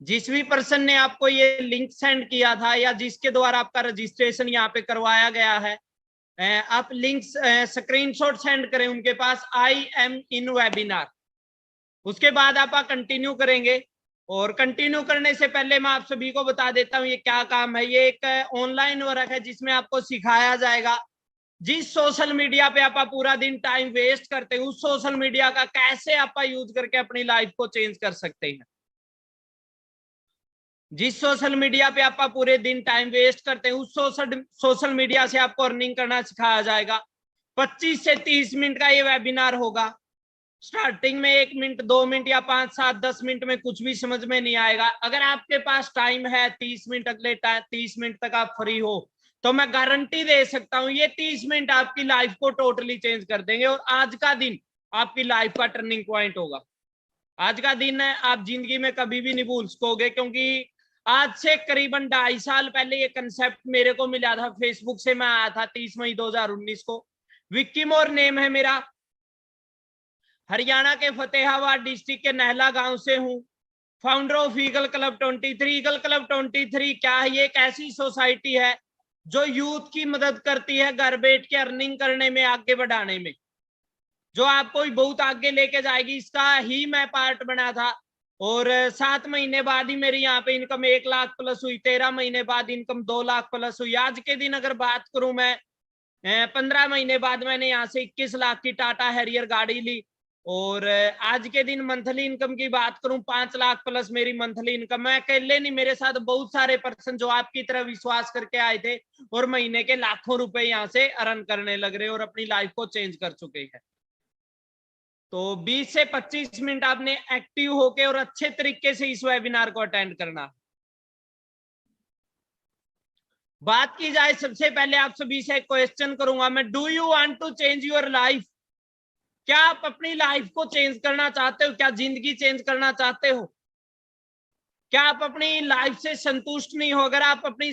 जिस भी पर्सन ने आपको ये लिंक सेंड किया था या जिसके द्वारा आपका रजिस्ट्रेशन यहाँ पे करवाया गया है, आप लिंक स्क्रीनशॉट सेंड करें उनके पास, आई एम इन वेबिनार। उसके बाद आप कंटिन्यू करेंगे। और कंटिन्यू करने से पहले मैं आप सभी को बता देता हूँ ये क्या काम है। ये एक ऑनलाइन वर्क है जिसमें आपको सिखाया जाएगा जिस सोशल मीडिया पे आप पूरा दिन टाइम वेस्ट करते हैं उस सोशल मीडिया का कैसे आप यूज करके अपनी लाइफ को चेंज कर सकते हैं। जिस सोशल मीडिया पे आप पूरे दिन टाइम वेस्ट करते हैं उस सोशल मीडिया से आपको अर्निंग करना सिखाया जाएगा। 25 से 30 मिनट का ये वेबिनार होगा। स्टार्टिंग में 1 मिनट 2 मिनट या 5 7 10 मिनट में कुछ भी समझ में नहीं आएगा। अगर आपके पास टाइम है 30 मिनट, अगले 30 मिनट तक आप फ्री हो, तो मैं गारंटी दे सकता हूं ये 30 मिनट आपकी लाइफ को टोटली चेंज कर देंगे। और आज का दिन आपकी लाइफ का टर्निंग पॉइंट होगा। आज का दिन है आप जिंदगी में कभी भी नहीं भूल सकोगे, क्योंकि आज से करीबन 2.5 साल पहले ये कंसेप्ट मेरे को मिला था। फेसबुक से मैं आया था 30 मई 2019 को। विक्की मोर नेम है मेरा। हरियाणा के फतेहाबाद डिस्ट्रिक्ट के नहला गांव से हूं। Founder of eagle club 23। Eagle club 23 क्या है? ये एक ऐसी सोसाइटी है जो यूथ की मदद करती है घर बैठ के अर्निंग करने में, आगे बढ़ाने में, जो आपको बहुत आगे लेके जाएगी। इसका ही मैं पार्ट बना था। और 7 महीने बाद ही मेरी यहाँ पे इनकम 1 लाख प्लस हुई। 13 महीने बाद इनकम 2 लाख प्लस हुई। आज के दिन अगर बात करूं मैं, 15 महीने बाद मैंने यहाँ से 21 लाख की टाटा हैरियर गाड़ी ली। और आज के दिन मंथली इनकम की बात करूं 5 लाख प्लस मेरी मंथली इनकम। मैं अकेले नहीं, मेरे साथ बहुत सारे पर्सन जो आपकी तरह विश्वास करके आए थे और महीने के लाखों रुपए यहाँ से अर्न करने लग रहे और अपनी लाइफ को चेंज कर चुके हैं। तो 20 से 25 मिनट आपने एक्टिव होके और अच्छे तरीके से इस वेबिनार को अटेंड करना। बात की जाए, सबसे पहले आप सभी से एक क्वेश्चन करूंगा मैं, do you want to change your life? क्या आप अपनी लाइफ को चेंज करना चाहते हो? क्या जिंदगी चेंज करना चाहते हो? क्या आप अपनी लाइफ से संतुष्ट नहीं हो? अगर आप अपनी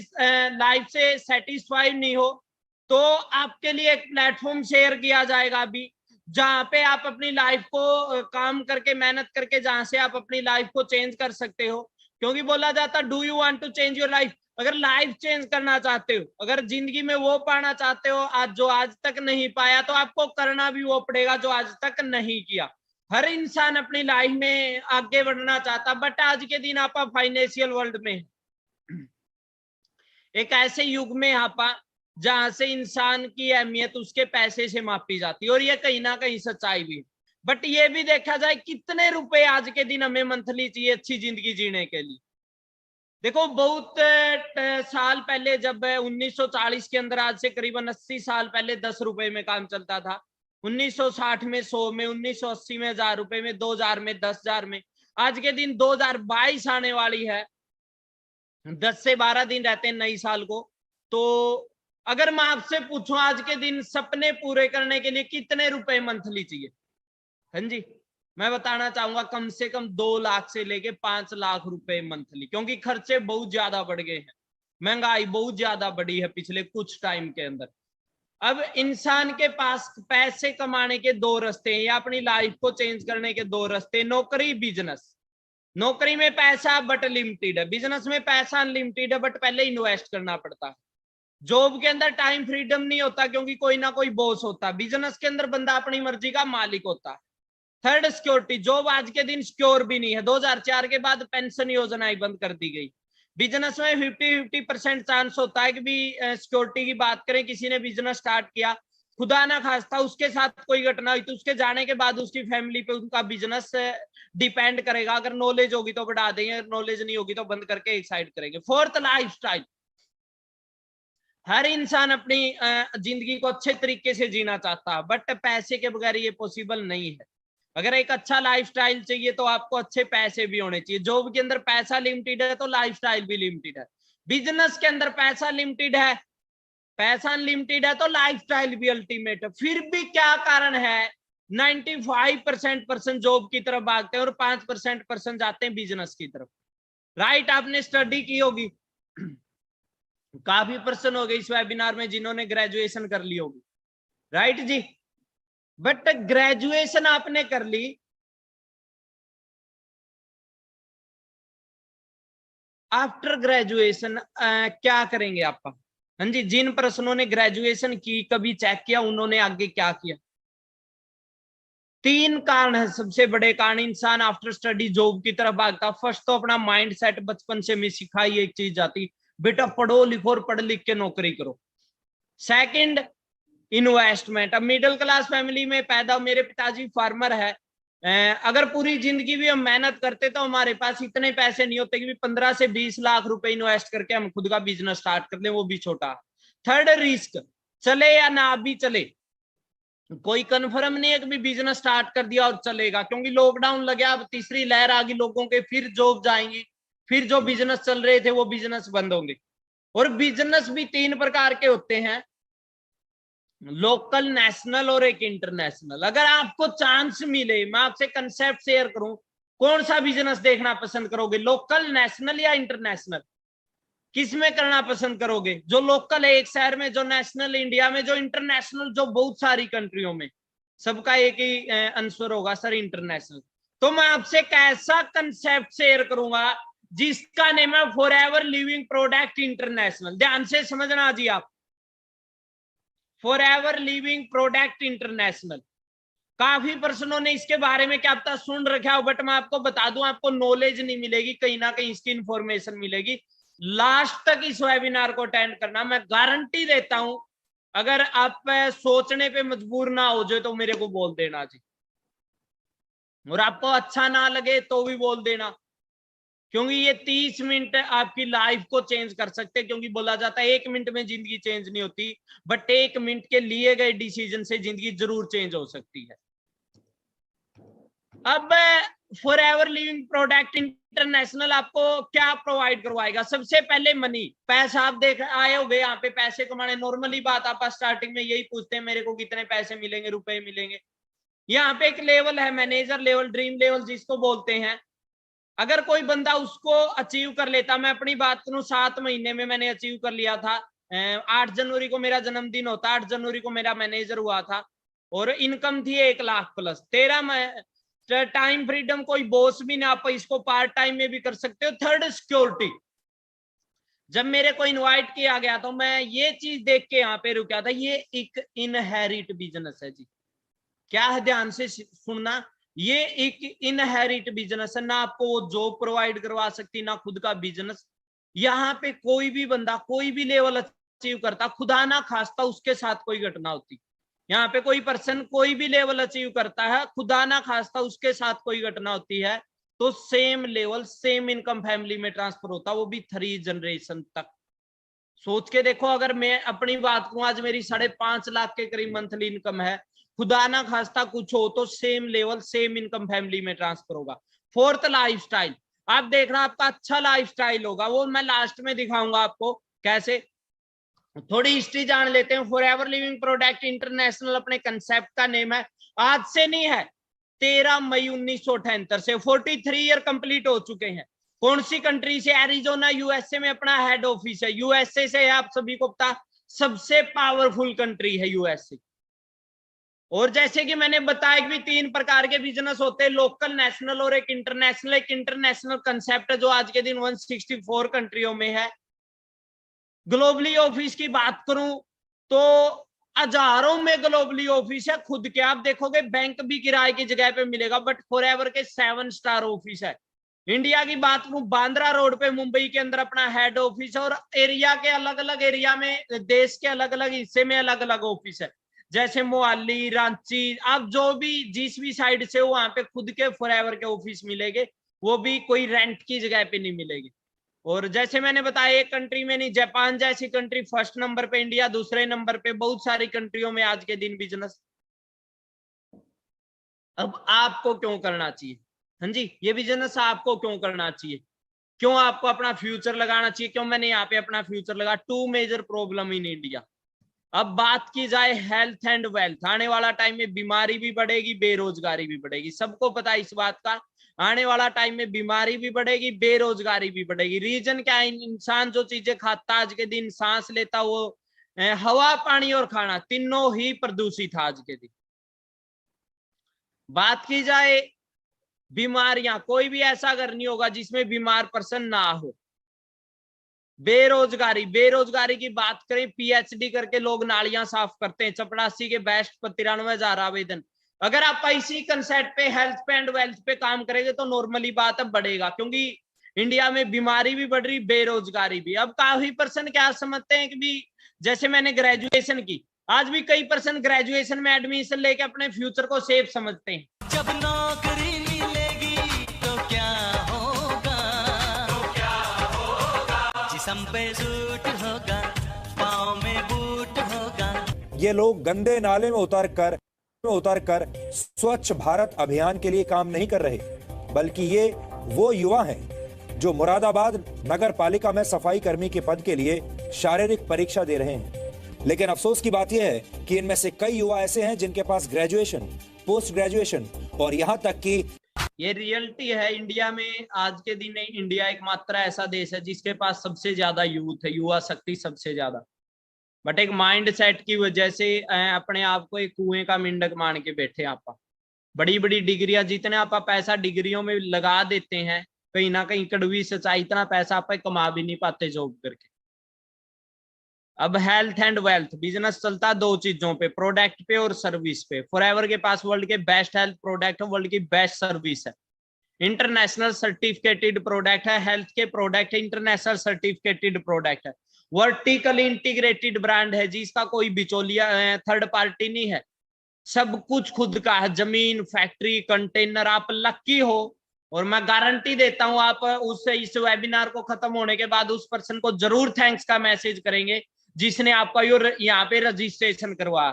लाइफ से सेटिस्फाइड नहीं हो तो आपके लिए एक प्लेटफॉर्म शेयर किया जाएगा अभी, जहां पे आप अपनी लाइफ को काम करके, मेहनत करके, जहां से आप अपनी लाइफ को चेंज कर सकते हो। क्योंकि बोला जाता है do you want to change your life? अगर लाइफ चेंज करना चाहते हो, अगर जिंदगी में वो पाना चाहते हो आज जो आज तक नहीं पाया, तो आपको करना भी वो पड़ेगा जो आज तक नहीं किया। हर इंसान अपनी लाइफ में आगे बढ़ना चाहता, बट आज के दिन आप फाइनेंशियल वर्ल्ड में, एक ऐसे युग में आप जहां से इंसान की अहमियत उसके पैसे से मापी जाती है। और ये कहीं ना कहीं सच्चाई भी है। बट ये भी देखा जाए कितने रुपए आज के दिन हमें मंथली चाहिए अच्छी जिंदगी जीने के लिए। देखो बहुत साल पहले, जब 1940 के अंदर, आज से करीबन 80 साल पहले 10 रुपए में काम चलता था। 1960 में 100 में, 1980 में 1000 रुपए में, 2000 में 10,000 में। आज के दिन 2022 आने वाली है, 10 से 12 दिन रहते हैं नई साल को। तो अगर मैं आपसे पूछूं आज के दिन सपने पूरे करने के लिए कितने रुपए मंथली चाहिए? हाँ जी, मैं बताना चाहूंगा कम से कम 2 लाख से लेके 5 लाख रुपए मंथली, क्योंकि खर्चे बहुत ज्यादा बढ़ गए हैं, महंगाई बहुत ज्यादा बढ़ी है पिछले कुछ टाइम के अंदर। अब इंसान के पास पैसे कमाने के 2 रास्ते हैं या अपनी लाइफ को चेंज करने के 2 रास्ते, नौकरी, बिजनेस। नौकरी में पैसा बट लिमिटेड है, बिजनेस में पैसा अनलिमिटेड है बट पहले इन्वेस्ट करना पड़ता है। जॉब के अंदर टाइम फ्रीडम नहीं होता क्योंकि कोई ना कोई बॉस होता है। बिजनेस के अंदर बंदा अपनी मर्जी का मालिक होता है। Third, security. जॉब आज के दिन सिक्योर भी नहीं है। 2004 के बाद पेंशन योजनाएं बंद कर दी गई। बिजनेस में 50-50% चांस होता है कि भी सिक्योरिटी की बात करें, किसी ने बिजनेस स्टार्ट किया, खुदा ना खास्ता उसके साथ कोई घटना हुई तो उसके जाने के बाद उसकी फैमिली पे उनका बिजनेस डिपेंड करेगा। अगर नॉलेज होगी तो बढ़ा देंगे, अगर नॉलेज नहीं होगी तो बंद करके एक साइड करेंगे। Fourth, lifestyle. हर इंसान अपनी जिंदगी को अच्छे तरीके से जीना चाहता है, बट पैसे के बगैर ये पॉसिबल नहीं है। अगर एक अच्छा लाइफस्टाइल चाहिए तो आपको अच्छे पैसे भी होने चाहिए। जॉब के अंदर पैसा लिमिटेड है तो लाइफस्टाइल भी लिमिटेड है। बिजनेस के अंदर पैसा लिमिटेड है, पैसा अनलिमिटेड है तो लाइफस्टाइल भी अल्टीमेट है। फिर भी क्या कारण है 95% पर्सन जॉब की तरफ भागते हैं और 5% पर्सन जाते हैं बिजनेस की तरफ। राइट, आपने स्टडी की होगी। काफी पर्सन हो गए इस वेबिनार में जिन्होंने ग्रेजुएशन कर ली होगी, राइट जी। बट ग्रेजुएशन आपने कर ली, आफ्टर ग्रेजुएशन क्या करेंगे आप? हाँ जी, जिन प्रश्नों ने ग्रेजुएशन की, कभी चेक किया उन्होंने आगे क्या किया? 3 कारण है सबसे बड़े कारण इंसान आफ्टर स्टडी जॉब की तरफ भागता। फर्स्ट तो अपना माइंड सेट बचपन से मैं सिखाई एक चीज जाती, बेटा पढ़ो लिखो और पढ़ लिख के नौकरी करो। Second, investment. अब मिडिल क्लास फैमिली में पैदा, मेरे पिताजी फार्मर है, अगर पूरी जिंदगी भी हम मेहनत करते तो हमारे पास इतने पैसे नहीं होते कि 15 से 20 लाख रुपए इन्वेस्ट करके हम खुद का बिजनेस स्टार्ट कर लें, वो भी छोटा। Third, risk. चले या ना भी चले, कोई कंफर्म नहीं है कि बिजनेस स्टार्ट कर दिया और चलेगा, क्योंकि लॉकडाउन लग गया, अब तीसरी लहर आ गई, लोगों के फिर जॉब जाएंगी, फिर जो बिजनेस चल रहे थे वो बिजनेस बंद होंगे। और बिजनेस भी 3 प्रकार के होते हैं, लोकल, नेशनल और एक इंटरनेशनल। अगर आपको चांस मिले, मैं आपसे कंसेप्ट शेयर करूं, कौन सा बिजनेस देखना पसंद करोगे, लोकल, नेशनल या इंटरनेशनल? किस में करना पसंद करोगे? जो लोकल है एक शहर में, जो नेशनल इंडिया में, जो इंटरनेशनल जो बहुत सारी कंट्रियों में। सबका एक ही आंसर होगा सर, इंटरनेशनल। तो मैं आपसे एक ऐसा कंसेप्ट शेयर करूंगा जिसका नेम है फॉरएवर लिविंग प्रोडक्ट इंटरनेशनल। ध्यान से समझना जी आप, फॉरएवर लिविंग प्रोडक्ट इंटरनेशनल। काफी पर्सनों ने इसके बारे में क्या पता सुन रखा हो, बट मैं आपको बता दूं, आपको नॉलेज नहीं मिलेगी, कहीं ना कहीं इसकी इंफॉर्मेशन मिलेगी। लास्ट तक इस वेबिनार को अटेंड करना, मैं गारंटी देता हूं। अगर आप सोचने पे मजबूर ना हो जाए तो मेरे को बोल देना जी, और आपको अच्छा ना लगे तो भी बोल देना, क्योंकि ये 30 मिनट आपकी लाइफ को चेंज कर सकते हैं। क्योंकि बोला जाता है 1 मिनट में जिंदगी चेंज नहीं होती, बट 1 मिनट के लिए गए डिसीजन से जिंदगी जरूर चेंज हो सकती है। अब फॉरएवर लिविंग प्रोडक्ट इंटरनेशनल आपको क्या प्रोवाइड करवाएगा? सबसे पहले मनी, पैसा। आप देख आए हो गए यहाँ पे पैसे कमाने, नॉर्मली बात आप स्टार्टिंग में यही पूछते हैं, मेरे को कितने पैसे मिलेंगे, रुपए मिलेंगे। यहाँ पे एक लेवल है, मैनेजर लेवल, ड्रीम लेवल जिसको बोलते हैं। अगर कोई बंदा उसको अचीव कर लेता, मैं अपनी बात करूं, 7 महीने में मैंने अचीव कर लिया था। 8 जनवरी को मेरा जन्मदिन होता, 8 जनवरी को मेरा मैनेजर हुआ था, और इनकम थी 1 लाख प्लस। 13 टाइम फ्रीडम, कोई बॉस भी ना, आप इसको पार्ट टाइम में भी कर सकते हो। Third, security. जब मेरे को इनवाइट किया गया तो मैं ये चीज देख के यहाँ पे रुका था, ये एक इनहेरिट बिजनेस है जी। क्या है, ध्यान से सुनना, ये एक इनहेरिट बिजनेस है, ना आपको वो जॉब प्रोवाइड करवा सकती, ना खुद का बिजनेस। यहाँ पे कोई भी बंदा कोई भी लेवल अचीव करता, खुदा ना खास्ता उसके साथ कोई घटना होती, यहाँ पे कोई पर्सन कोई भी लेवल अचीव करता है, खुदा ना खास्ता उसके साथ कोई घटना होती है, तो same level same income family में ट्रांसफर होता, वो भी 3 जनरेशन तक। सोच के देखो, अगर मैं अपनी बात करूं, आज मेरी 5.5 लाख के करीब मंथली इनकम है, खुदा ना खास्ता कुछ हो तो same level same income family में ट्रांसफर होगा। Fourth, lifestyle. आप देखना आपका अच्छा लाइफस्टाइल होगा, वो मैं लास्ट में दिखाऊंगा आपको कैसे। थोड़ी हिस्ट्री जान लेते हैं। फॉरएवर लिविंग प्रोडक्ट इंटरनेशनल अपने कंसेप्ट का नेम है, आज से नहीं है, 13 मई 1978 से 43 ईयर कंप्लीट हो चुके हैं। कौन सी कंट्री से? एरिजोना, यूएसए में अपना हेड ऑफिस है। यूएसए से आप सभी को पता, सबसे पावरफुल कंट्री है यूएसए। और जैसे कि मैंने बताया कि 3 प्रकार के बिजनेस होते हैं, लोकल, नेशनल और एक इंटरनेशनल। एक इंटरनेशनल कंसेप्ट है जो आज के दिन 164 कंट्रियों में है। ग्लोबली ऑफिस की बात करूं तो हजारों में ग्लोबली ऑफिस है खुद के। आप देखोगे बैंक भी किराए की जगह पे मिलेगा, बट फॉरएवर के 7 स्टार ऑफिस है। इंडिया की बात करूं, बांद्रा रोड पे मुंबई के अंदर अपना हेड ऑफिस है, और एरिया के अलग अलग एरिया में, देश के अलग अलग हिस्से में अलग अलग ऑफिस है, जैसे मोहाली, रांची, आप जो भी जिस भी साइड से हो वहां पे खुद के फॉरएवर के ऑफिस मिलेंगे, वो भी कोई रेंट की जगह पे नहीं मिलेगी। और जैसे मैंने बताया, एक कंट्री में नहीं, जापान जैसी कंट्री फर्स्ट नंबर पे, इंडिया दूसरे नंबर पे, बहुत सारी कंट्रियों में आज के दिन बिजनेस। अब आपको क्यों करना चाहिए? हाँ जी, ये बिजनेस आपको क्यों करना चाहिए, क्यों आपको अपना फ्यूचर लगाना चाहिए, क्यों मैंने यहाँ पे अपना फ्यूचर लगा? 2 मेजर प्रॉब्लम इन इंडिया। अब बात की जाए हेल्थ एंड वेल्थ, आने वाला टाइम में बीमारी भी बढ़ेगी, बेरोजगारी भी बढ़ेगी, सबको पता है इस बात का। आने वाला टाइम में बीमारी भी बढ़ेगी, बेरोजगारी भी बढ़ेगी। रीजन क्या है? इंसान जो चीजें खाता आज के दिन, सांस लेता, वो हवा, पानी और खाना, तीनों ही प्रदूषित है आज के दिन। बात की जाए बीमारियां, कोई भी ऐसा घर नहीं होगा जिसमें बीमार पर्सन ना हो। बेरोजगारी, बेरोजगारी की बात करें, पीएचडी करके लोग नालियां साफ करते हैं, चपड़ासी के बेस्ट 93,000 आवेदन। अगर आप इसी कंसेप्ट पे हेल्थ पे एंड वेल्थ पे काम करेंगे तो नॉर्मली बात अब बढ़ेगा, क्योंकि इंडिया में बीमारी भी बढ़ रही, बेरोजगारी भी। अब काफी पर्सन क्या समझते हैं कि भी जैसे मैंने ग्रेजुएशन की, आज भी कई पर्सन ग्रेजुएशन में एडमिशन लेके अपने फ्यूचर को सेफ समझते हैं। जब नौकरी मिलेगी तो क्या होगा, जिस्म पे सूट होगा, पाँव में बूट होगा। ये लोग गंदे नाले में उतर कर स्वच्छ भारत अभियान के लिए काम नहीं कर रहे, बल्कि ये वो युवा हैं जो मुरादाबाद नगर पालिका में सफाई कर्मी के पद के लिए शारीरिक परीक्षा दे रहे हैं। लेकिन अफसोस की बात यह है कि इनमें से कई युवा ऐसे हैं जिनके पास ग्रेजुएशन, पोस्ट ग्रेजुएशन और यहाँ तक कि ये रियलिटी है इंडिया में। आज के दिन इंडिया एकमात्र ऐसा देश है जिसके पास सबसे ज्यादा यूथ है, युवा शक्ति सबसे ज्यादा। बट एक माइंड सेट की वजह से अपने आप को एक कुएं का मेंढक मान के बैठे आप। बड़ी बड़ी डिग्रियां, जितने आप पैसा डिग्रियों में लगा देते हैं, कहीं ना कहीं कड़वी सच्चाई, इतना पैसा आप कमा भी नहीं पाते जॉब करके। अब हेल्थ एंड वेल्थ बिजनेस चलता है दो चीजों पे, प्रोडक्ट पे और सर्विस पे। फॉरएवर के पास वर्ल्ड के बेस्ट हेल्थ प्रोडक्ट है, वर्ल्ड की बेस्ट सर्विस है, इंटरनेशनल सर्टिफिकेटेड प्रोडक्ट है। हेल्थ के प्रोडक्ट इंटरनेशनल सर्टिफिकेटेड प्रोडक्ट है, वर्टिकली इंटीग्रेटेड ब्रांड है जिसका कोई बिचौलिया थर्ड पार्टी नहीं है, सब कुछ खुद का है, जमीन, फैक्ट्री, कंटेनर। आप लक्की हो, और मैं गारंटी देता हूं आप इस वेबिनार को खत्म होने के बाद उस पर्सन को जरूर थैंक्स का मैसेज करेंगे जिसने आपका यहाँ पे रजिस्ट्रेशन करवा।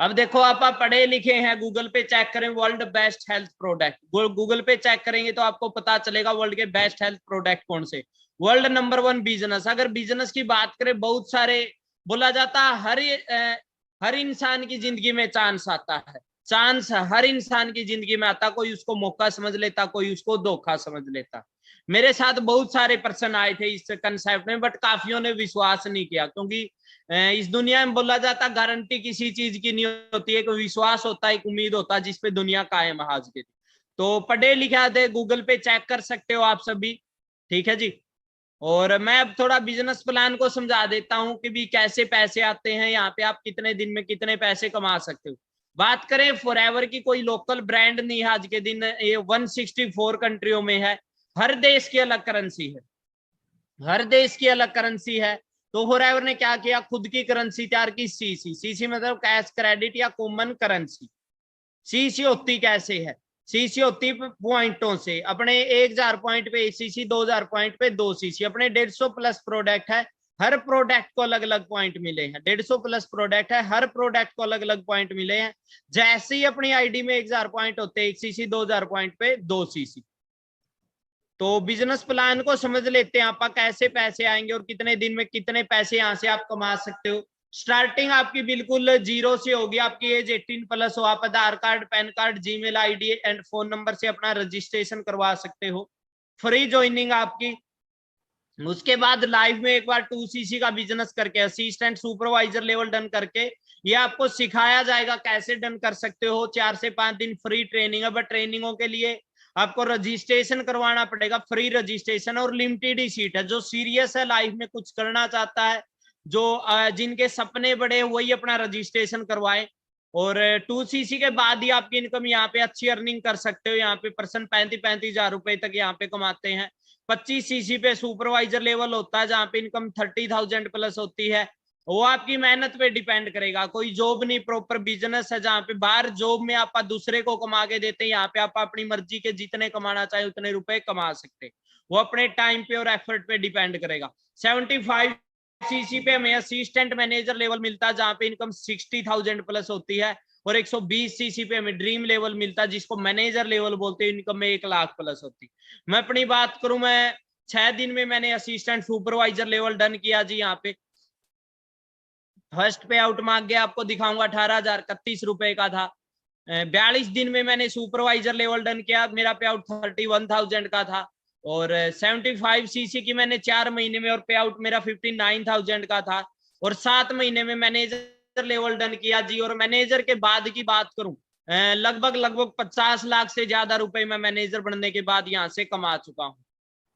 अब देखो आप पढ़े लिखे हैं, गूगल पे चेक करें world best health product, Google पे चेक करेंगे तो आपको पता चलेगा वर्ल्ड के बेस्ट हेल्थ प्रोडक्ट कौन से। वर्ल्ड नंबर 1 बिजनेस, अगर बिजनेस की बात करें, बहुत सारे बोला जाता है हर इंसान की जिंदगी में चांस आता है, चांस हर इंसान की जिंदगी में आता, कोई उसको मौका समझ लेता, कोई उसको धोखा समझ लेता। मेरे साथ बहुत सारे पर्सन आए थे इस कंसेप्ट में, बट काफियों ने विश्वास नहीं किया, क्योंकि इस दुनिया में बोला जाता गारंटी किसी चीज की नहीं होती है, एक विश्वास होता है, एक उम्मीद होता है जिसपे दुनिया कायम है आज के दिन। तो पढ़े लिखे थे, गूगल पे चेक कर सकते हो आप सभी, ठीक है जी। और मैं अब थोड़ा बिजनेस प्लान को समझा देता हूं कि भी कैसे पैसे आते हैं यहाँ पे, आप कितने दिन में कितने पैसे कमा सकते हो। बात करें फॉरएवर की, कोई लोकल ब्रांड नहीं है आज के दिन, ये 164 कंट्रियों में है, हर देश की अलग करेंसी है, हर देश की अलग करेंसी है। तो फॉरएवर ने क्या किया, खुद की करेंसी तैयार की, सीसी। सीसी मतलब कैश क्रेडिट या कॉमन करेंसी। सीसी होती कैसे है, सीसी होती पॉइंटों से, अपने 1000 पॉइंट पे सीसी, 2000 पॉइंट पे 2 सीसी। अपने 150 प्लस प्रोडक्ट है, हर प्रोडक्ट को अलग अलग पॉइंट मिले हैं, 150 प्लस प्रोडक्ट है, हर प्रोडक्ट को अलग अलग पॉइंट मिले हैं। जैसे ही अपनी आईडी में 1000 पॉइंट होते हैं, 1 सीसी, 2000 पॉइंट पे 2 सीसी। तो बिजनेस प्लान को समझ लेते हैं आप, कैसे पैसे आएंगे और कितने दिन में कितने पैसे यहाँ से आप कमा सकते हो। स्टार्टिंग आपकी बिल्कुल जीरो से होगी, आपकी एज 18 प्लस हो, आप Aadhaar card, PAN card, Gmail ID and phone number से अपना रजिस्ट्रेशन करवा सकते हो, फ्री ज्वाइनिंग आपकी। उसके बाद लाइव में एक बार 2 सीसी का बिजनेस करके, असिस्टेंट सुपरवाइजर लेवल डन करके, ये आपको सिखाया जाएगा कैसे डन कर सकते हो। 4 से 5 दिन फ्री ट्रेनिंग है, बट ट्रेनिंगों के लिए आपको रजिस्ट्रेशन करवाना पड़ेगा, फ्री रजिस्ट्रेशन, और लिमिटेड ही सीट है। जो सीरियस है, लाइफ में कुछ करना चाहता है, जो जिनके सपने बड़े, वही अपना रजिस्ट्रेशन करवाए। और 2 सीसी के बाद ही आपकी इनकम यहाँ पे अच्छी अर्निंग कर सकते हो। यहाँ पे पर्सन 35 हजार रुपए तक यहाँ पे कमाते हैं। 25 सीसी पे सुपरवाइजर लेवल होता है, जहाँ पे इनकम 30,000 प्लस होती है। वो आपकी मेहनत पे डिपेंड करेगा, कोई जॉब नहीं, प्रॉपर बिजनेस है, जहाँ पे बाहर जॉब में आप दूसरे को कमा के देते हैं, यहाँ पे आप अपनी मर्जी के जितने कमाना चाहे उतने रुपए कमा सकते हैं। वो अपने टाइम पे और एफर्ट पे डिपेंड करेगा। 75 सीसी पे हमें असिस्टेंट मैनेजर लेवल मिलता है, जहाँ पे इनकम 60,000 प्लस होती है। और 120 सीसी पे हमें ड्रीम लेवल मिलता है, जिसको मैनेजर लेवल बोलते हैं, इनकम में 1 लाख प्लस होती। मैं अपनी बात करूं, मैं 6 दिन में मैंने असिस्टेंट सुपरवाइजर लेवल डन किया जी। यहाँ पे फर्स्ट पे आउट मांग गया, आपको दिखाऊंगा, 18,031 रुपए का था। 42 दिन में मैंने सुपरवाइजर लेवल डन किया, मेरा पे आउट 31,000 का था। और 75 सीसी की मैंने 4 महीने में, और पे आउट मेरा 59,000 का था। और 7 महीने में मैनेजर लेवल डन किया जी। और मैनेजर के बाद की बात करूं, लगभग 50 लाख से ज्यादा रुपए मैं मैनेजर बनने के बाद यहाँ से कमा चुका हूँ।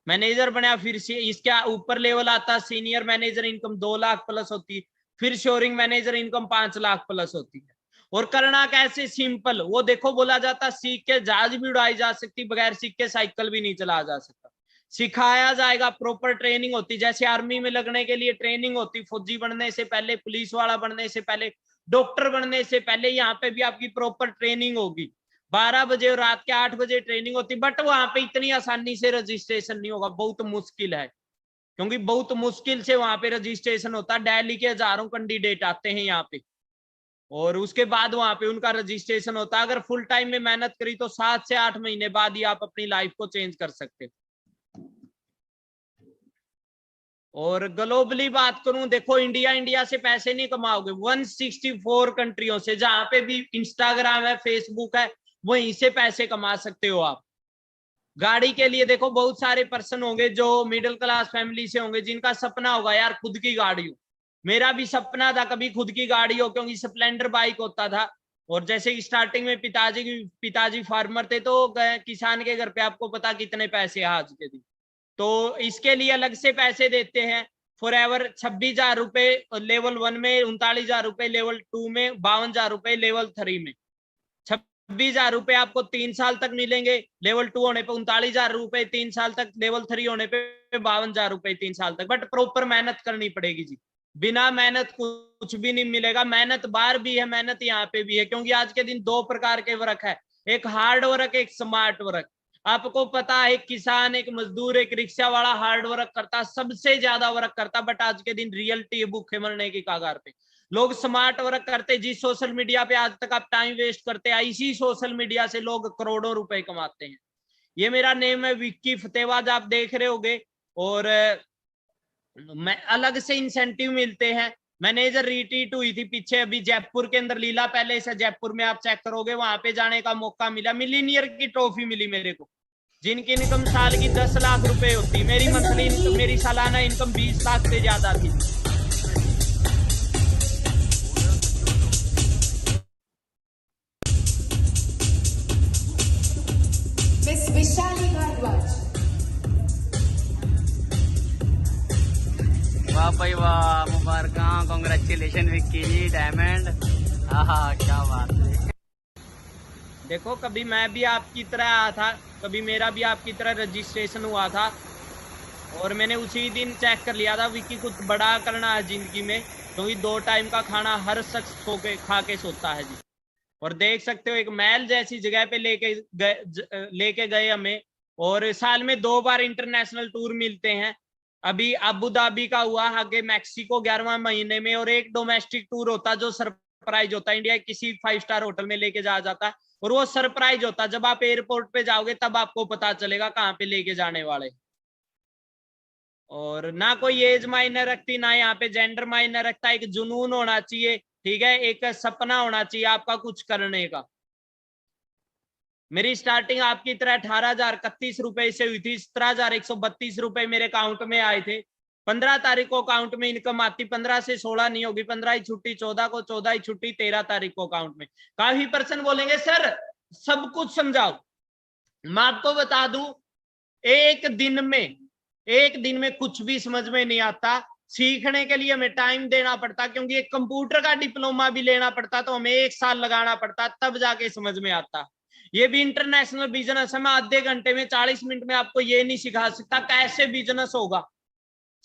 मैनेजर बनया, फिर इसके ऊपर लेवल आता senior manager, income 2 lakh plus होती है, फिर shoring manager income 5 lakh plus होती है। और करना कैसे? सिंपल, वो देखो बोला जाता सीख के जहाज भी उड़ाई जा सकती, बगैर सीख के साइकिल भी नहीं चलाया जा सकता। सिखाया जाएगा, प्रॉपर ट्रेनिंग होती, जैसे आर्मी में लगने के लिए ट्रेनिंग होती, फौजी बनने से पहले, पुलिस वाला बनने से पहले, डॉक्टर बनने से पहले, यहाँ पे भी आपकी प्रॉपर ट्रेनिंग होगी। 12 बजे और रात के 8 बजे ट्रेनिंग होती, बट वहां पे इतनी आसानी से रजिस्ट्रेशन नहीं होगा, बहुत मुश्किल है, क्योंकि बहुत मुश्किल से वहां पे रजिस्ट्रेशन होता है। दिल्ली के हजारों कैंडिडेट आते हैं यहाँ पे, और उसके बाद वहां पे उनका रजिस्ट्रेशन होता है। अगर फुल टाइम में मेहनत करी तो 7 से 8 महीने बाद ही आप अपनी लाइफ को चेंज कर सकते हो। और ग्लोबली बात करूं, देखो इंडिया से पैसे नहीं कमाओगे, 164 कंट्रियों से, जहां पे भी इंस्टाग्राम है, फेसबुक है, वहीं से पैसे कमा सकते हो आप। गाड़ी के लिए देखो, बहुत सारे पर्सन होंगे जो मिडिल क्लास फैमिली से होंगे, जिनका सपना होगा यार खुद की गाड़ी हो। मेरा भी सपना था कभी खुद की गाड़ी हो, क्योंकि स्प्लेंडर बाइक होता था। और जैसे स्टार्टिंग में पिताजी फार्मर थे, तो किसान के घर पे आपको पता कितने पैसे आज के दिन, तो इसके लिए अलग से पैसे देते हैं। फॉरएवर 26,000 रुपए लेवल 1 में, 39,000 रुपए लेवल 2 में, 52,000 रुपए लेवल 3 में। 26,000 रुपए आपको 3 साल तक मिलेंगे, लेवल 2 होने पे 39,000 रुपए 3 साल तक, लेवल 3 होने पे 52,000 रुपए 3 साल तक। बट प्रॉपर मेहनत करनी पड़ेगी जी, बिना मेहनत कुछ भी नहीं मिलेगा। मेहनत बाहर भी है, मेहनत यहाँ पे भी है, क्योंकि आज के दिन 2 प्रकार के वर्क है, एक हार्ड वर्क, एक स्मार्ट वर्क। आपको पता है, एक किसान, एक मजदूर, एक रिक्शा वाला हार्ड वर्क करता, सबसे ज्यादा वर्क करता, बट आज के दिन रियलिटी भूखे मरने की कगार पे। लोग स्मार्ट वर्क करते, जिस सोशल मीडिया पे आज तक आप टाइम वेस्ट करते हैं, इसी सोशल मीडिया से लोग करोड़ों रुपए कमाते हैं। ये मेरा नेम है विक्की फतेहबाज, आप देख रहे होगे। और मैं अलग से इंसेंटिव मिलते हैं। मैनेजर रिट्रीट हुई थी पीछे अभी जयपुर के अंदर, लीला पैलेस है जयपुर में, आप चेक करोगे, वहां पे जाने का मौका मिला, मिलीनियर की ट्रॉफी मिली मेरे को, जिनकी इनकम साल की 10 लाख रुपए होती, मेरी मंथली इनकम, मेरी सालाना इनकम 20 लाख से ज्यादा थी। मिस विशाली भारद्वाज। वाह भाई वाह, मुबारक, कांग्रेचुलेशन विक्की जी, डायमंड, हाँ क्या बात है। देखो कभी मैं भी आपकी तरह आया था, कभी मेरा भी आपकी तरह रजिस्ट्रेशन हुआ था, और मैंने उसी दिन चेक कर लिया था विक्की कुछ बड़ा करना है जिंदगी में, क्योंकि 2 टाइम का खाना हर शख्स खा के सोता है जी। और देख सकते हो, एक महल जैसी जगह पे लेके गए हमें, और साल में 2 बार इंटरनेशनल टूर मिलते हैं। अभी अबू धाबी का हुआ, आगे मैक्सिको 11वां महीने में, और एक डोमेस्टिक टूर होता जो सरप्राइज होता है, इंडिया किसी 5 स्टार होटल में लेके जाया जाता है, और वो सरप्राइज होता, जब आप एयरपोर्ट पे जाओगे तब आपको पता चलेगा कहाँ पे लेके जाने वाले। और ना कोई एज मायने रखती, ना यहाँ पे जेंडर मायने रखता, एक जुनून होना चाहिए, ठीक है, एक सपना होना चाहिए आपका कुछ करने का। मेरी स्टार्टिंग आपकी तरह 18,031 रुपए से हुई थी, 17,132 रुपए मेरे अकाउंट में आए थे। 15 तारीख को अकाउंट में इनकम आती, 15 से 16 नहीं होगी, 15 ही छुट्टी, 14 को 14 ही छुट्टी, 13 तारीख को अकाउंट में। काफी पर्सन बोलेंगे सर सब कुछ समझाओ, मैं आपको बता दूं, एक दिन में कुछ भी समझ में नहीं आता। सीखने के लिए हमें टाइम देना पड़ता, क्योंकि एक कंप्यूटर का डिप्लोमा भी लेना पड़ता, तो हमें 1 साल लगाना पड़ता, तब जाके समझ में आता। ये भी इंटरनेशनल बिजनेस है, मैं आधे घंटे में 40 मिनट में आपको ये नहीं सिखा सकता कैसे बिजनेस होगा,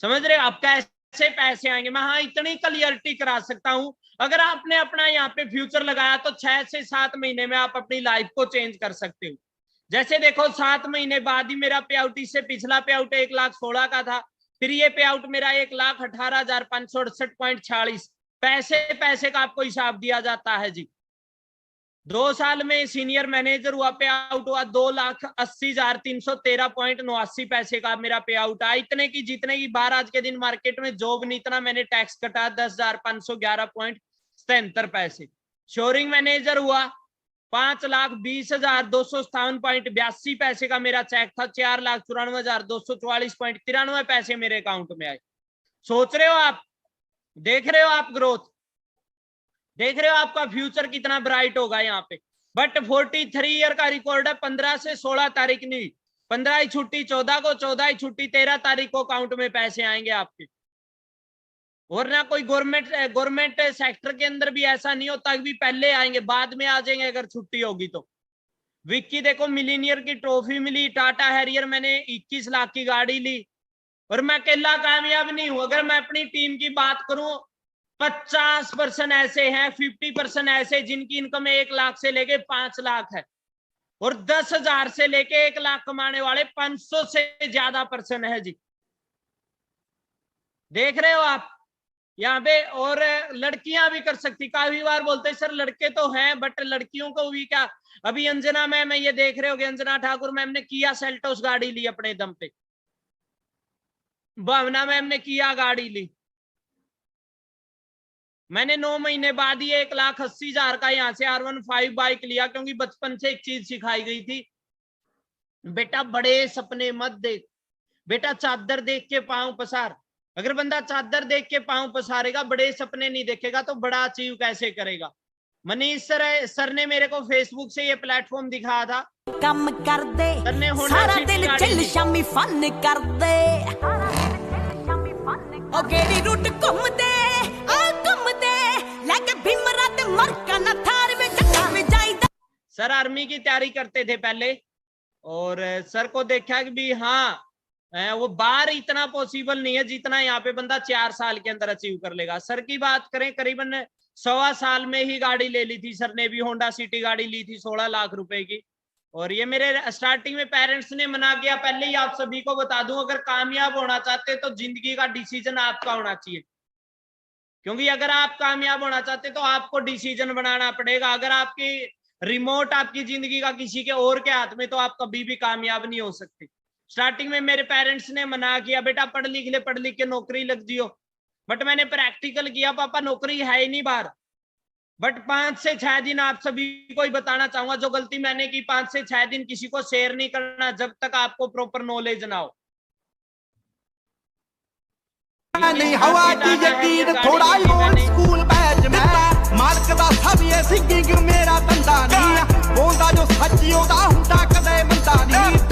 समझ रहे हो आप, कैसे पैसे आएंगे। मैं हाँ इतनी क्लियरिटी करा सकता हूं, अगर आपने अपना यहाँ पे फ्यूचर लगाया तो 6 से 7 महीने में आप अपनी लाइफ को चेंज कर सकते हो। जैसे देखो 7 महीने बाद ही मेरा पे आउट, इससे पिछला पे आउट 1,16,000 का था, फिर ये पे आउट मेरा 1,18,568.46। पैसे का आपको हिसाब दिया जाता है जी। 2 साल में सीनियर मैनेजर हुआ, पे आउट हुआ 2,80,313.89 पैसे का मेरा पे आउट आया, इतने की जितने की बाहर आज के दिन मार्केट में जॉब नहीं, इतना मैंने टैक्स कटा 10,511.77 पैसे। शोरिंग मैनेजर हुआ 5,20,257.82 पैसे का मेरा चेक था, 4,94,244.93 पैसे मेरे अकाउंट में आए। सोच रहे हो आप, देख रहे हो आप ग्रोथ, देख रहे हो आपका फ्यूचर कितना ब्राइट होगा यहाँ पे। बट 43 ईयर का रिकॉर्ड है, 15 से 16 तारीख नहीं, 15 ही छुट्टी 14 को, 14 ही छुट्टी 13 तारीख को अकाउंट में पैसे आएंगे आपके। और ना कोई गवर्नमेंट सेक्टर के अंदर भी ऐसा नहीं होता कि पहले आएंगे बाद में आ जाएंगे अगर छुट्टी होगी तो। विक्की देखो मिलीनियर की ट्रॉफी मिली, टाटा हैरियर मैंने 21 लाख की गाड़ी ली, और मैं अकेला कामयाब नहीं हूं। अगर मैं अपनी टीम की बात करूं 50% ऐसे हैं, 50% ऐसे जिनकी इनकम 1 लाख से लेके 5 लाख है, और 10,000 से लेके 1 लाख कमाने वाले 500 से ज्यादा पर्सन है जी। देख रहे हो आप यहाँ पे। और लड़कियां भी कर सकती। काफी बार बोलते हैं सर लड़के तो हैं बट लड़कियों को भी क्या। अभी अंजना मैम ये देख रहे हो, अंजना ठाकुर मैम ने किया सेल्टोस गाड़ी ली अपने दम पे, भावना मैम ने किया गाड़ी ली। मैंने 9 महीने बाद ही 1,80,000 का यहाँ से R15 बाइक लिया, क्योंकि बचपन से एक चीज सिखाई गई थी, बेटा बड़े सपने मत देख, बेटा चादर देख के पांव पसार। अगर बंदा चादर देख के पांव पसारेगा, बड़े सपने नहीं देखेगा, तो बड़ा अचीव कैसे करेगा। मनीष सर ने मेरे को फेसबुक से ये प्लेटफॉर्म दिखाया था, कम कर दे सारा दिन चिल शामी फन कर दे, ओ गेड़ी रूट घूम दे लेके भीमरा ते मरका ना थार में चक्का में जाईदा। सर आर्मी की तैयारी करते थे पहले, और सर को देखा कि भी हाँ वो बाहर इतना पॉसिबल नहीं है जितना यहाँ पे बंदा 4 साल के अंदर अचीव कर लेगा। सर की बात करें करीबन 1.25 साल में ही गाड़ी ले ली थी सर ने भी, होंडा सिटी गाड़ी ली थी 16 लाख रुपए की। और ये मेरे स्टार्टिंग में पेरेंट्स ने मना किया। पहले ही आप सभी को बता दूं, अगर कामयाब होना चाहते तो जिंदगी का डिसीजन आपका होना चाहिए, क्योंकि अगर आप कामयाब होना चाहते तो आपको डिसीजन बनाना पड़ेगा। अगर आपकी रिमोट आपकी जिंदगी का किसी के और के हाथ में, तो आप कभी भी कामयाब नहीं हो सकते। स्टार्टिंग में मेरे पेरेंट्स ने मना किया, बेटा पढ़ लिख के नौकरी लग जियो, बट मैंने प्रैक्टिकल किया, पापा नौकरी है ही नहीं बाहर। बट 5 से 6 दिन आप सभी को ही बताना चाहूंगा, जो गलती मैंने की, 5 से 6 दिन किसी को शेयर नहीं करना जब तक आपको प्रॉपर नॉलेज ना हो। नहीं हवा की यकीन थोड़ा और स्कूल बैच में मालक दा सब ये सिंगिंग मेरा धंधा नहीं बोलदा जो सच्ची ओदा हुंदा कदे बंदा नहीं।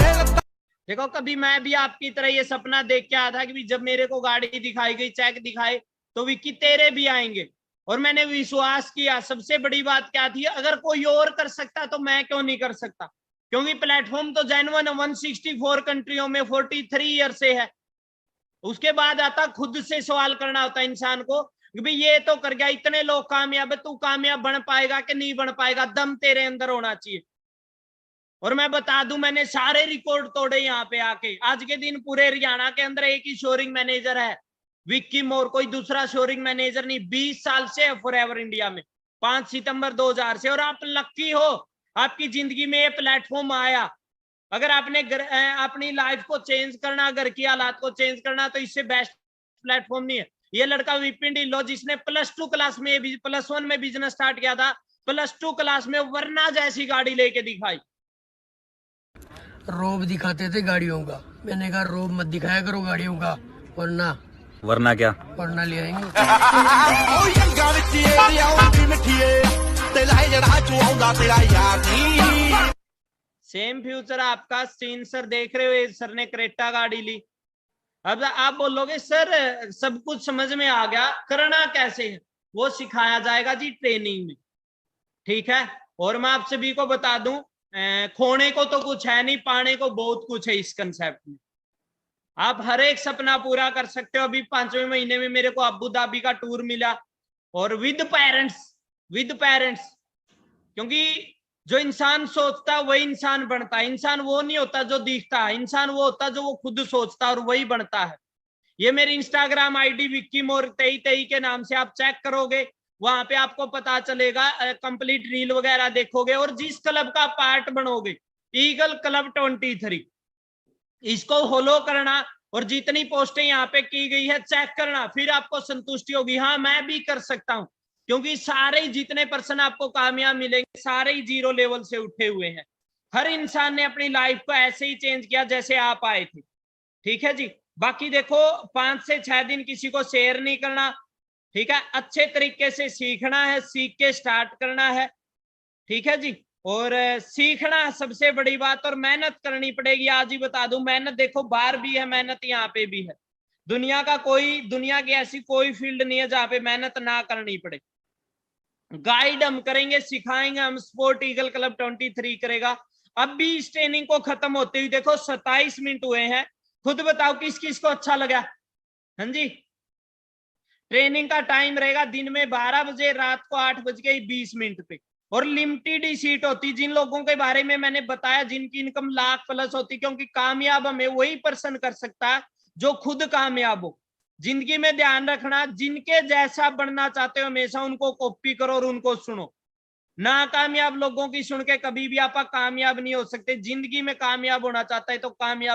देखो कभी मैं भी आपकी तरह ये सपना देख के आया था कि जब मेरे को गाड़ी दिखाई गई, चेक दिखाए, तो विक्की तेरे भी आएंगे, और मैंने विश्वास किया। सबसे बड़ी बात क्या थी, अगर कोई और कर सकता तो मैं क्यों नहीं कर सकता, क्योंकि प्लेटफॉर्म तो जेन्युइन 164 कंट्रियों में 43 ईयर से है। उसके बाद आता खुद से सवाल करना होता है इंसान को कि भाई ये तो कर गया, इतने लोग कामयाब है, तू कामयाब बन पाएगा कि नहीं बन पाएगा, दम तेरे अंदर होना चाहिए। और मैं बता दूं, मैंने सारे रिकॉर्ड तोड़े यहाँ पे आके। आज के दिन पूरे हरियाणा के अंदर एक ही शोरिंग मैनेजर है, विक्की मोर, कोई दूसरा शोरिंग मैनेजर नहीं। 20 साल से फॉरएवर इंडिया में, 5 सितंबर 2000 से। और आप लकी हो, आपकी जिंदगी में ये प्लेटफॉर्म आया। अगर आपने अपनी लाइफ को चेंज करना, घर की हालात को चेंज करना, तो इससे बेस्ट प्लेटफॉर्म नहीं है। ये लड़का विपिन ढिल्लो, जिसने +2 क्लास में, +1 में बिजनेस स्टार्ट किया था, +2 क्लास में वरना जैसी गाड़ी लेके दिखाई। रोब दिखाते थे गाड़ियों का, मैंने कहा रोब मत दिखाया करो गाड़ियों का, वरना क्या, वरना ले आएंगे। सेम फ्यूचर आपका। सीन सर देख रहे हो, सर ने क्रेटा गाड़ी ली। अब आप बोलोगे सर सब कुछ समझ में आ गया, करना कैसे है, वो सिखाया जाएगा जी ट्रेनिंग में, ठीक है। और मैं आप सभी को बता दूं, खोने को तो कुछ है नहीं, पाने को बहुत कुछ है इस कंसेप्ट में। आप हर एक सपना पूरा कर सकते हो। अभी 5वें महीने में मेरे को अबू धाबी का टूर मिला, और विद पेरेंट्स, क्योंकि जो इंसान सोचता वही इंसान बनता है। इंसान वो नहीं होता जो दिखता है, इंसान वो होता जो वो खुद सोचता और वही बनता है। ये मेरी इंस्टाग्राम आईडी विक्की मोर 23 के नाम से आप चेक करोगे, वहां पे आपको पता चलेगा, कंप्लीट रील वगैरह देखोगे। और जिस क्लब का पार्ट बनोगे, ईगल क्लब 23, इसको फॉलो करना, और जितनी पोस्टें यहाँ पे की गई है चेक करना, फिर आपको संतुष्टि होगी, हाँ मैं भी कर सकता हूँ। क्योंकि सारे जितने पर्सन आपको कामयाब मिलेंगे, सारे ही 0 लेवल से उठे हुए हैं। हर इंसान ने अपनी लाइफ को ऐसे ही चेंज किया जैसे आप आए थे, ठीक है जी। बाकी देखो 5 से 6 दिन किसी को शेयर नहीं करना, ठीक है। अच्छे तरीके से सीखना है, सीख के स्टार्ट करना है, ठीक है जी। और सीखना सबसे बड़ी बात, और मेहनत करनी पड़ेगी। आज ही बता दूं, मेहनत देखो बाहर भी है, मेहनत यहाँ पे भी है। दुनिया की ऐसी कोई फील्ड नहीं है जहां पे मेहनत ना करनी पड़े। गाइड हम करेंगे, सिखाएंगे हम, स्पोर्ट ईगल क्लब 23 करेगा। अब भी इस ट्रेनिंग को खत्म होते हुए देखो 27 मिनट हुए हैं। खुद बताओ किस किस को अच्छा लगा? हाँ जी, ट्रेनिंग का टाइम रहेगा दिन में 12 बजे, रात को 8:20 पे, और लिमिटेड ही सीट होती। जिन लोगों के बारे में मैंने बताया जिनकी इनकम लाख प्लस होती, क्योंकि कामयाब हमें वही पर्सन कर सकता है जो खुद कामयाब हो। जिंदगी में ध्यान रखना, जिनके जैसा बनना चाहते हो हमेशा उनको कॉपी करो और उनको सुनो। नाकामयाब लोगों की सुन के कभी भी आप कामयाब नहीं हो सकते। जिंदगी में कामयाब होना चाहता है तो कामयाब